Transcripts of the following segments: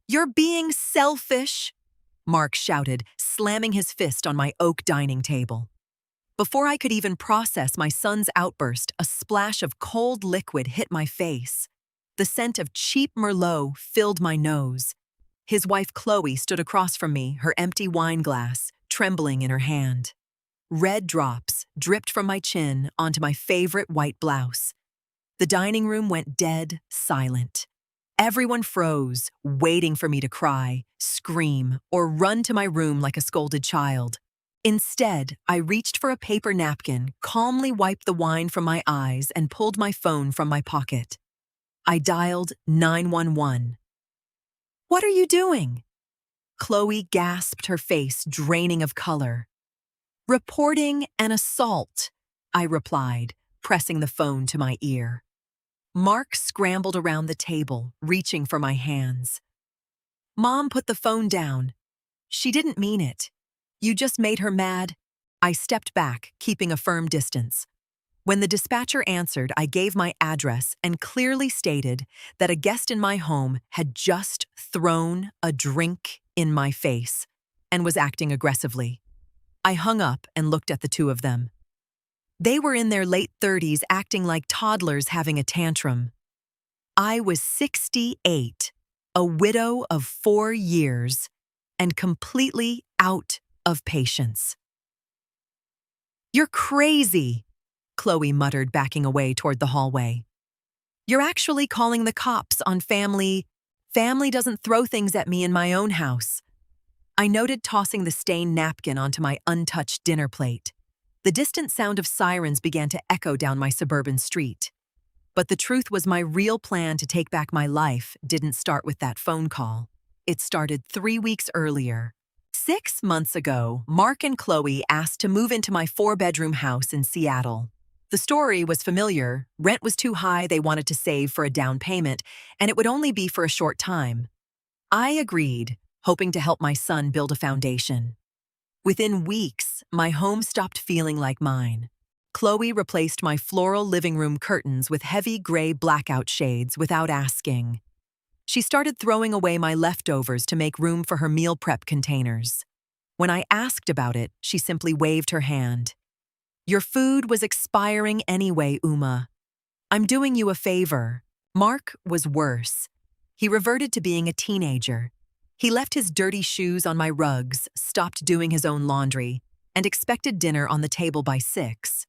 You're being selfish, Mark shouted, slamming his fist on my oak dining table. Before I could even process my son's outburst, a splash of cold liquid hit my face. The scent of cheap Merlot filled my nose. His wife Chloe stood across from me, her empty wine glass trembling in her hand. Red drops dripped from my chin onto my favorite white blouse. The dining room went dead silent. Everyone froze, waiting for me to cry, scream, or run to my room like a scolded child. Instead, I reached for a paper napkin, calmly wiped the wine from my eyes, and pulled my phone from my pocket. I dialed 911. "What are you doing?" Chloe gasped, her face draining of color. "Reporting an assault," I replied, pressing the phone to my ear. Mark scrambled around the table, reaching for my hands. "Mom put the phone down. She didn't mean it. You just made her mad." I stepped back, keeping a firm distance. When the dispatcher answered, I gave my address and clearly stated that a guest in my home had just thrown a drink in my face and was acting aggressively. I hung up and looked at the two of them. They were in their late 30s, acting like toddlers having a tantrum. I was 68, a widow of 4 years, and completely out of patience. "You're crazy," Chloe muttered, backing away toward the hallway. "You're actually calling the cops on family. Family doesn't throw things at me in my own house." I noted tossing the stained napkin onto my untouched dinner plate. The distant sound of sirens began to echo down my suburban street. But the truth was, my real plan to take back my life didn't start with that phone call. It started 3 weeks earlier. 6 months ago, Mark and Chloe asked to move into my 4-bedroom house in Seattle. The story was familiar. Rent was too high, they wanted to save for a down payment, and it would only be for a short time. I agreed, hoping to help my son build a foundation. Within weeks, my home stopped feeling like mine. Chloe replaced my floral living room curtains with heavy gray blackout shades without asking. She started throwing away my leftovers to make room for her meal prep containers. When I asked about it, she simply waved her hand. "Your food was expiring anyway, Uma. I'm doing you a favor." Mark was worse. He reverted to being a teenager. He left his dirty shoes on my rugs, stopped doing his own laundry, and expected dinner on the table by 6.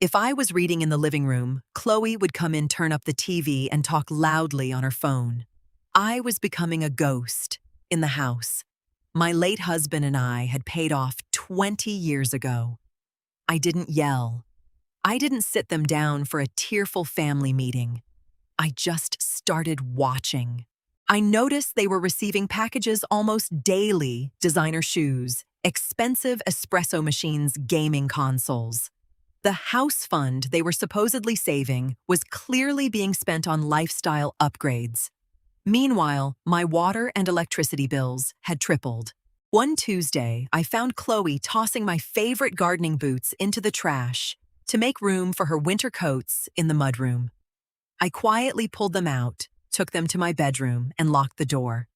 If I was reading in the living room, Chloe would come in, turn up the TV, and talk loudly on her phone. I was becoming a ghost in the house. My late husband and I had paid off 20 years ago. I didn't yell. I didn't sit them down for a tearful family meeting. I just started watching. I noticed they were receiving packages almost daily: designer shoes, expensive espresso machines, gaming consoles. The house fund they were supposedly saving was clearly being spent on lifestyle upgrades. Meanwhile, my water and electricity bills had tripled. One Tuesday, I found Chloe tossing my favorite gardening boots into the trash to make room for her winter coats in the mudroom. I quietly pulled them out, took them to my bedroom, and locked the door.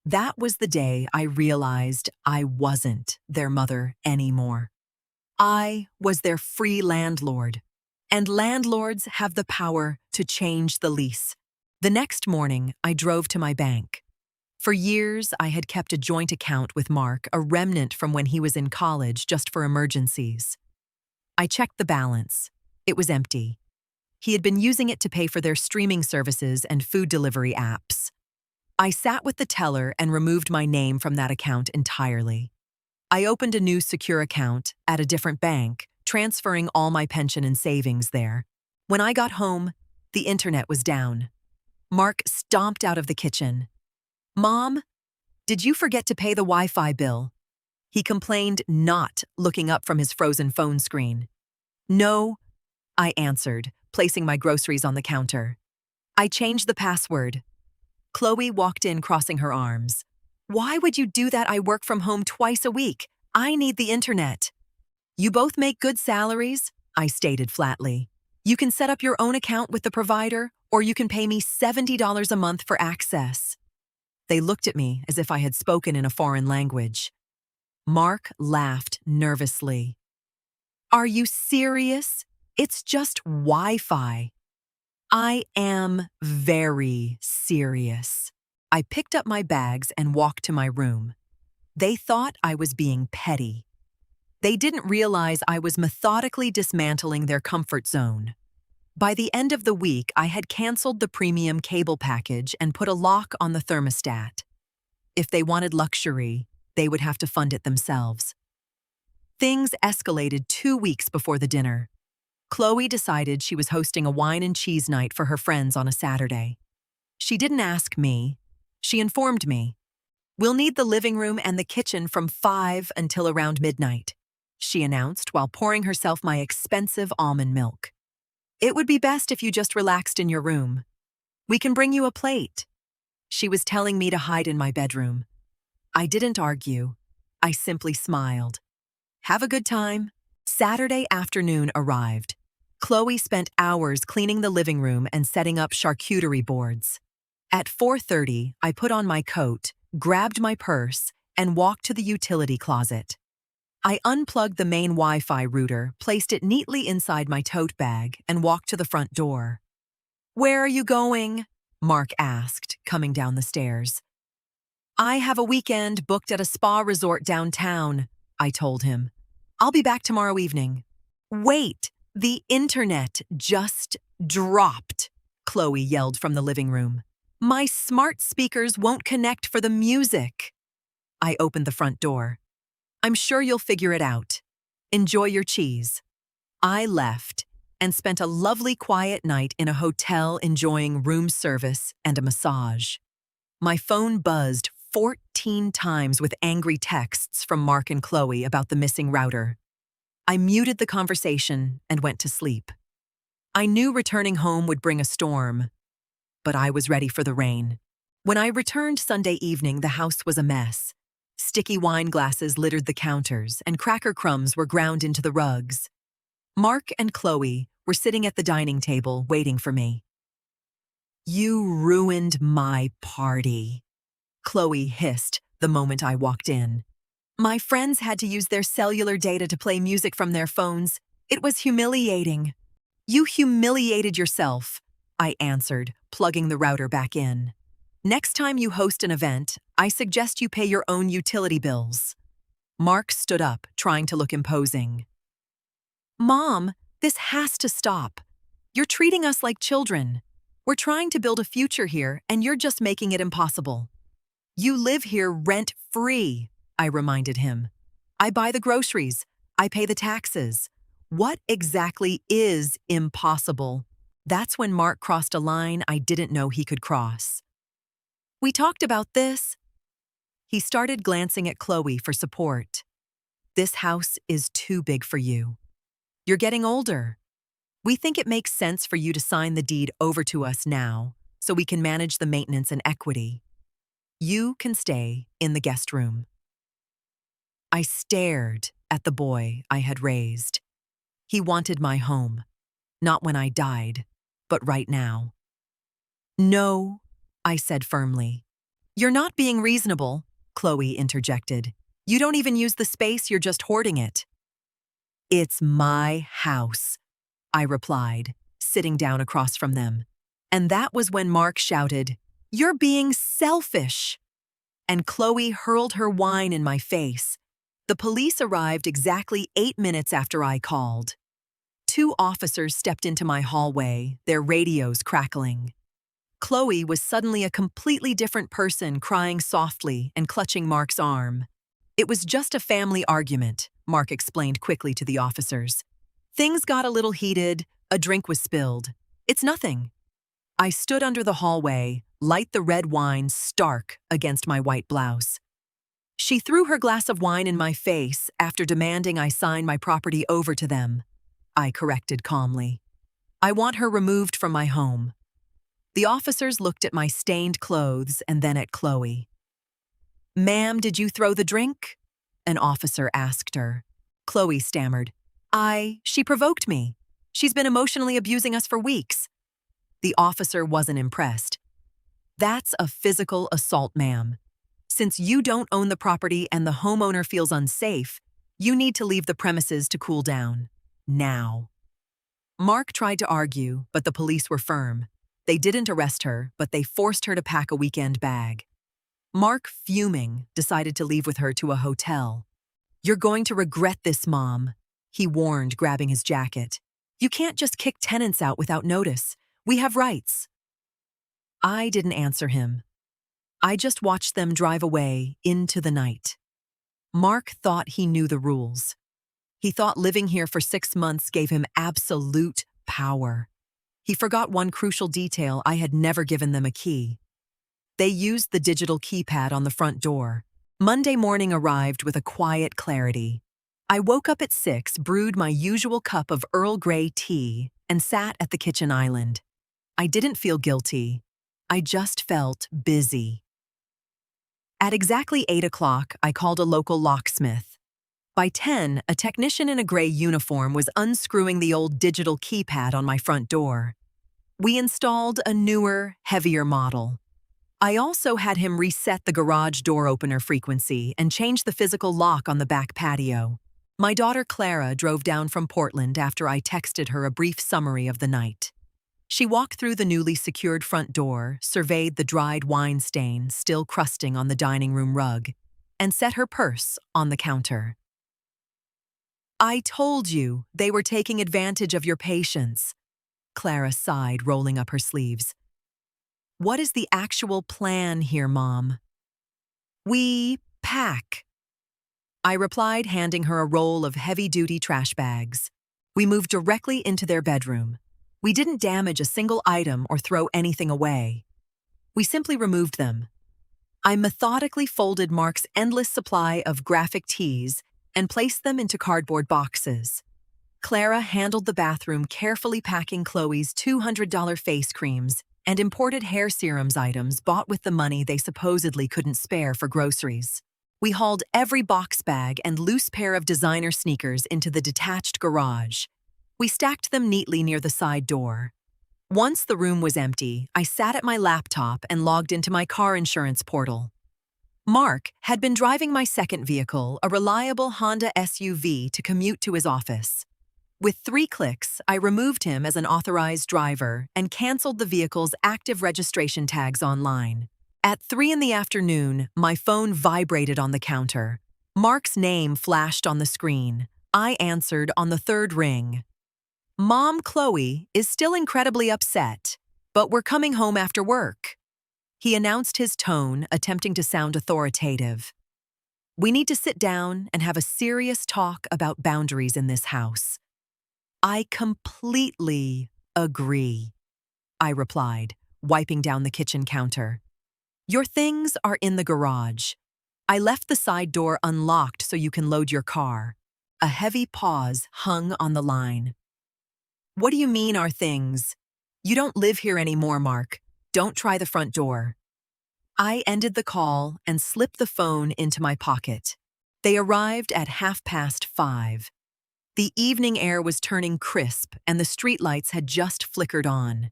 That was the day I realized I wasn't their mother anymore. I was their free landlord, and landlords have the power to change the lease. The next morning, I drove to my bank. For years, I had kept a joint account with Mark, a remnant from when he was in college, just for emergencies. I checked the balance. It was empty. He had been using it to pay for their streaming services and food delivery apps. I sat with the teller and removed my name from that account entirely. I opened a new secure account at a different bank, transferring all my pension and savings there. When I got home, the internet was down. Mark stomped out of the kitchen. "Mom, did you forget to pay the Wi-Fi bill?" He complained, not looking up from his frozen phone screen. "No," I answered, placing my groceries on the counter. "I changed the password." Chloe walked in, crossing her arms. "Why would you do that? I work from home twice a week. I need the internet." "You both make good salaries," I stated flatly. "You can set up your own account with the provider, or you can pay me $70 a month for access." They looked at me as if I had spoken in a foreign language. Mark laughed nervously. Are you serious? It's just Wi-Fi. I am very serious. I picked up my bags and walked to my room. They thought I was being petty. They didn't realize I was methodically dismantling their comfort zone. By the end of the week, I had canceled the premium cable package and put a lock on the thermostat. If they wanted luxury, they would have to fund it themselves. Things escalated 2 weeks before the dinner. Chloe decided she was hosting a wine and cheese night for her friends on a Saturday. She didn't ask me. She informed me. We'll need the living room and the kitchen from 5 until around midnight, she announced while pouring herself my expensive almond milk. It would be best if you just relaxed in your room. We can bring you a plate. She was telling me to hide in my bedroom. I didn't argue. I simply smiled. Have a good time. Saturday afternoon arrived. Chloe spent hours cleaning the living room and setting up charcuterie boards. At 4:30, I put on my coat, grabbed my purse, and walked to the utility closet. I unplugged the main Wi-Fi router, placed it neatly inside my tote bag, and walked to the front door. Where are you going? Mark asked, coming down the stairs. I have a weekend booked at a spa resort downtown, I told him. I'll be back tomorrow evening. Wait, the internet just dropped, Chloe yelled from the living room. My smart speakers won't connect for the music. I opened the front door. I'm sure you'll figure it out. Enjoy your cheese. I left and spent a lovely quiet night in a hotel enjoying room service and a massage. My phone buzzed 14 times with angry texts from Mark and Chloe about the missing router. I muted the conversation and went to sleep. I knew returning home would bring a storm, but I was ready for the rain. When I returned Sunday evening, the house was a mess. Sticky wine glasses littered the counters, and cracker crumbs were ground into the rugs. Mark and Chloe were sitting at the dining table waiting for me. You ruined my party, Chloe hissed the moment I walked in. My friends had to use their cellular data to play music from their phones. It was humiliating. You humiliated yourself, I answered, plugging the router back in. Next time you host an event, I suggest you pay your own utility bills. Mark stood up, trying to look imposing. Mom, this has to stop. You're treating us like children. We're trying to build a future here, and you're just making it impossible. You live here rent-free, I reminded him. I buy the groceries. I pay the taxes. What exactly is impossible? That's when Mark crossed a line I didn't know he could cross. We talked about this. He started glancing at Chloe for support. This house is too big for you. You're getting older. We think it makes sense for you to sign the deed over to us now so we can manage the maintenance and equity. You can stay in the guest room. I stared at the boy I had raised. He wanted my home, not when I died, but right now. No, I said firmly. You're not being reasonable, Chloe interjected. You don't even use the space, you're just hoarding it. It's my house, I replied, sitting down across from them. And that was when Mark shouted, You're being selfish! And Chloe hurled her wine in my face. The police arrived exactly 8 minutes after I called. 2 officers stepped into my hallway, their radios crackling. Chloe was suddenly a completely different person, crying softly and clutching Mark's arm. It was just a family argument, Mark explained quickly to the officers. Things got a little heated, a drink was spilled. It's nothing. I stood under the hallway, light the red wine stark against my white blouse. She threw her glass of wine in my face after demanding I sign my property over to them. I corrected calmly. I want her removed from my home. The officers looked at my stained clothes and then at Chloe. Ma'am, did you throw the drink? An officer asked her. Chloe stammered. She provoked me. She's been emotionally abusing us for weeks. The officer wasn't impressed. That's a physical assault, ma'am. Since you don't own the property and the homeowner feels unsafe, you need to leave the premises to cool down. Now. Mark tried to argue, but the police were firm. They didn't arrest her, but they forced her to pack a weekend bag. Mark, fuming, decided to leave with her to a hotel. "You're going to regret this, Mom," he warned, grabbing his jacket. "You can't just kick tenants out without notice. We have rights." I didn't answer him. I just watched them drive away into the night. Mark thought he knew the rules. He thought living here for 6 months gave him absolute power. He forgot one crucial detail: I had never given them a key. They used the digital keypad on the front door. Monday morning arrived with a quiet clarity. I woke up at 6, brewed my usual cup of Earl Grey tea, and sat at the kitchen island. I didn't feel guilty. I just felt busy. At exactly 8 o'clock, I called a local locksmith. By 10, a technician in a gray uniform was unscrewing the old digital keypad on my front door. We installed a newer, heavier model. I also had him reset the garage door opener frequency and change the physical lock on the back patio. My daughter Clara drove down from Portland after I texted her a brief summary of the night. She walked through the newly secured front door, surveyed the dried wine stain still crusting on the dining room rug, and set her purse on the counter. "I told you they were taking advantage of your patience," Clara sighed, rolling up her sleeves. "What is the actual plan here, Mom?" "We pack," I replied, handing her a roll of heavy-duty trash bags. We moved directly into their bedroom. We didn't damage a single item or throw anything away. We simply removed them. I methodically folded Mark's endless supply of graphic tees and placed them into cardboard boxes. Clara handled the bathroom, carefully packing Chloe's $200 face creams and imported hair serums items bought with the money they supposedly couldn't spare for groceries. We hauled every box bag and loose pair of designer sneakers into the detached garage. We stacked them neatly near the side door. Once the room was empty, I sat at my laptop and logged into my car insurance portal. Mark had been driving my second vehicle, a reliable Honda SUV, to commute to his office. With 3 clicks, I removed him as an authorized driver and canceled the vehicle's active registration tags online. At 3 in the afternoon, my phone vibrated on the counter. Mark's name flashed on the screen. I answered on the 3rd ring. "Mom, Chloe is still incredibly upset, but we're coming home after work," he announced, his tone attempting to sound authoritative. "We need to sit down and have a serious talk about boundaries in this house." "I completely agree," I replied, wiping down the kitchen counter. "Your things are in the garage. I left the side door unlocked so you can load your car." A heavy pause hung on the line. "What do you mean, our things? You don't live here anymore, Mark. Don't try the front door." I ended the call and slipped the phone into my pocket. They arrived at 5:30. The evening air was turning crisp and the streetlights had just flickered on.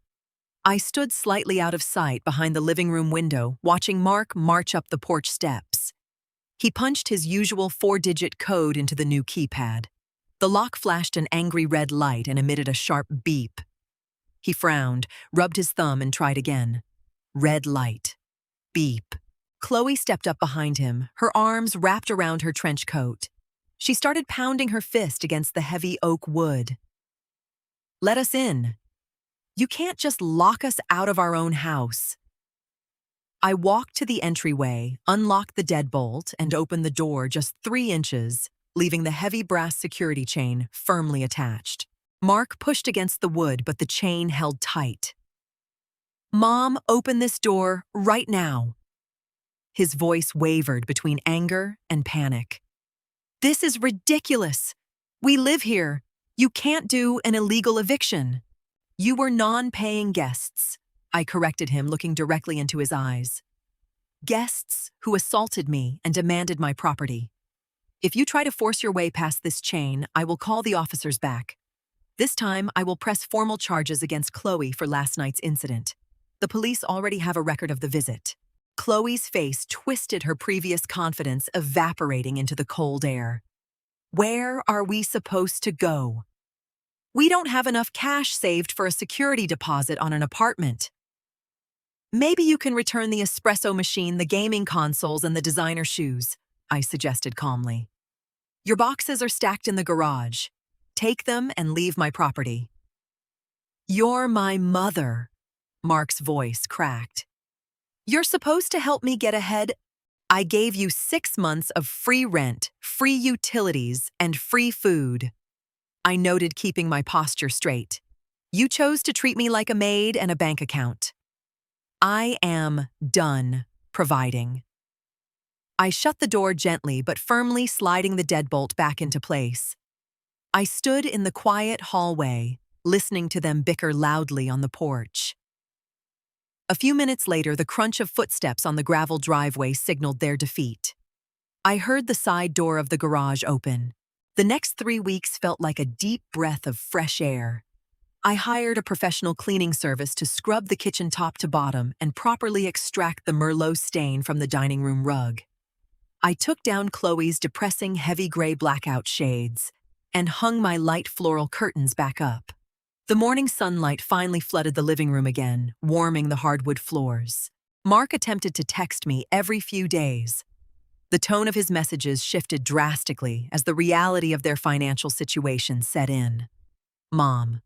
I stood slightly out of sight behind the living room window, watching Mark march up the porch steps. He punched his usual 4-digit code into the new keypad. The lock flashed an angry red light and emitted a sharp beep. He frowned, rubbed his thumb, and tried again. Red light. Beep. Chloe stepped up behind him, her arms wrapped around her trench coat. She started pounding her fist against the heavy oak wood. "Let us in. You can't just lock us out of our own house." I walked to the entryway, unlocked the deadbolt, and opened the door just 3 inches, leaving the heavy brass security chain firmly attached. Mark pushed against the wood, but the chain held tight. "Mom, open this door right now." His voice wavered between anger and panic. "This is ridiculous. We live here. You can't do an illegal eviction." "You were non-paying guests," I corrected him, looking directly into his eyes. "Guests who assaulted me and demanded my property. If you try to force your way past this chain, I will call the officers back. This time, I will press formal charges against Chloe for last night's incident." The police already have a record of the visit. Chloe's face twisted, her previous confidence evaporating into the cold air. Where are we supposed to go? We don't have enough cash saved for a security deposit on an apartment. Maybe you can return the espresso machine, the gaming consoles, and the designer shoes, I suggested calmly. Your boxes are stacked in the garage. Take them and leave my property. You're my mother, Mark's voice cracked. You're supposed to help me get ahead. I gave you 6 months of free rent, free utilities, and free food. I noted, keeping my posture straight. You chose to treat me like a maid and a bank account. I am done providing. I shut the door gently but firmly, sliding the deadbolt back into place. I stood in the quiet hallway, listening to them bicker loudly on the porch. A few minutes later, the crunch of footsteps on the gravel driveway signaled their defeat. I heard the side door of the garage open. The next 3 weeks felt like a deep breath of fresh air. I hired a professional cleaning service to scrub the kitchen top to bottom and properly extract the Merlot stain from the dining room rug. I took down Chloe's depressing heavy gray blackout shades and hung my light floral curtains back up. The morning sunlight finally flooded the living room again, warming the hardwood floors. Mark attempted to text me every few days. The tone of his messages shifted drastically as the reality of their financial situation set in. Mom,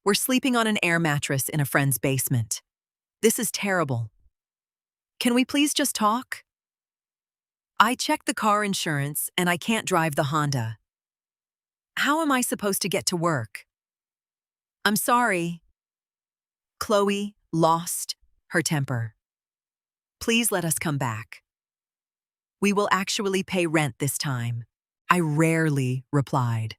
we're sleeping on an air mattress in a friend's basement. This is terrible. Can we please just talk? I checked the car insurance and I can't drive the Honda. How am I supposed to get to work? I'm sorry. Chloe lost her temper. Please let us come back. We will actually pay rent this time. I rarely replied.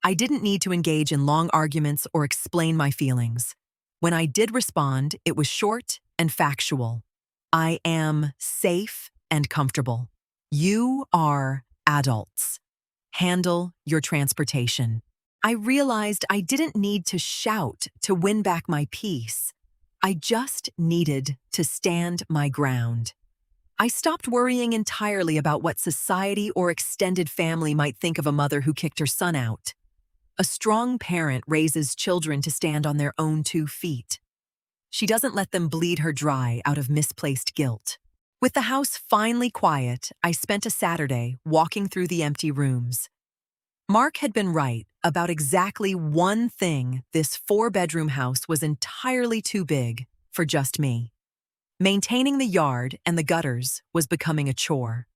I didn't need to engage in long arguments or explain my feelings. When I did respond, it was short and factual. I am safe and comfortable. You are adults. Handle your transportation. I realized I didn't need to shout to win back my peace. I just needed to stand my ground. I stopped worrying entirely about what society or extended family might think of a mother who kicked her son out. A strong parent raises children to stand on their own 2 feet. She doesn't let them bleed her dry out of misplaced guilt. With the house finally quiet, I spent a Saturday walking through the empty rooms. Mark had been right about exactly one thing: this 4-bedroom house was entirely too big for just me. Maintaining the yard and the gutters was becoming a chore.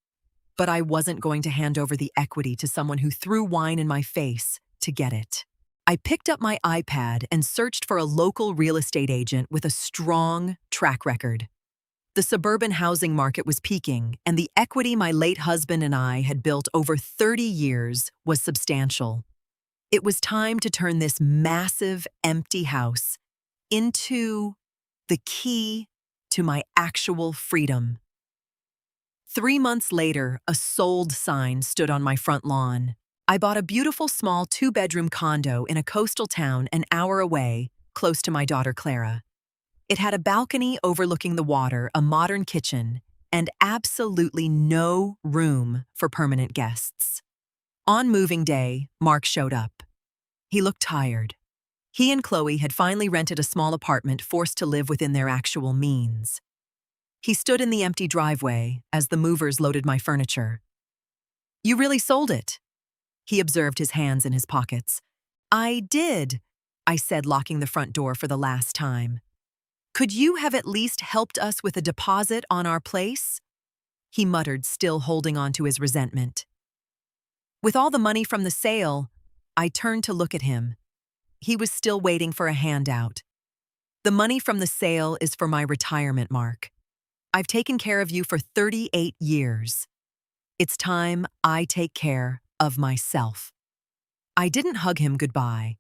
But I wasn't going to hand over the equity to someone who threw wine in my face to get it. I picked up my iPad and searched for a local real estate agent with a strong track record. The suburban housing market was peaking, and the equity my late husband and I had built over 30 years was substantial. It was time to turn this massive, empty house into the key to my actual freedom. 3 months later, a sold sign stood on my front lawn. I bought a beautiful small 2-bedroom condo in a coastal town an hour away, close to my daughter Clara. It had a balcony overlooking the water, a modern kitchen, and absolutely no room for permanent guests. On moving day, Mark showed up. He looked tired. He and Chloe had finally rented a small apartment, forced to live within their actual means. He stood in the empty driveway as the movers loaded my furniture. You really sold it? He observed, his hands in his pockets. I did, I said, locking the front door for the last time. Could you have at least helped us with a deposit on our place? He muttered, still holding on to his resentment. With all the money from the sale, I turned to look at him. He was still waiting for a handout. The money from the sale is for my retirement, Mark. I've taken care of you for 38 years. It's time I take care of myself. I didn't hug him goodbye.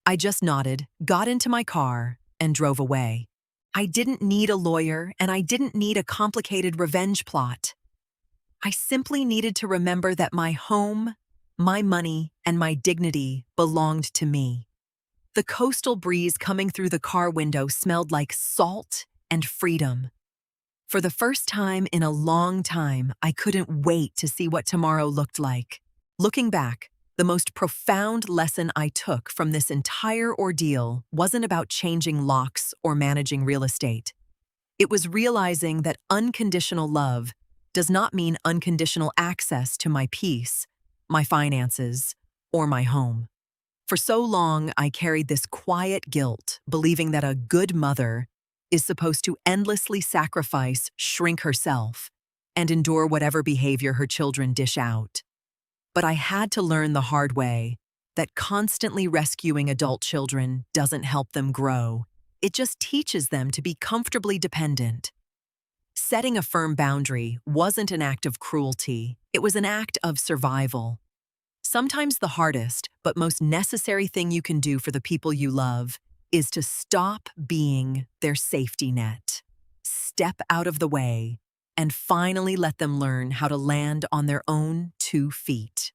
I just nodded, got into my car, and drove away. I didn't need a lawyer, and I didn't need a complicated revenge plot. I simply needed to remember that my home, my money, and my dignity belonged to me. The coastal breeze coming through the car window smelled like salt and freedom. For the first time in a long time, I couldn't wait to see what tomorrow looked like. Looking back, the most profound lesson I took from this entire ordeal wasn't about changing locks or managing real estate. It was realizing that unconditional love does not mean unconditional access to my peace, my finances, or my home. For so long, I carried this quiet guilt, believing that a good mother is supposed to endlessly sacrifice, shrink herself, and endure whatever behavior her children dish out. But I had to learn the hard way that constantly rescuing adult children doesn't help them grow. It just teaches them to be comfortably dependent. Setting a firm boundary wasn't an act of cruelty, it was an act of survival. Sometimes the hardest, but most necessary thing you can do for the people you love is to stop being their safety net. Step out of the way and finally let them learn how to land on their own 2 feet.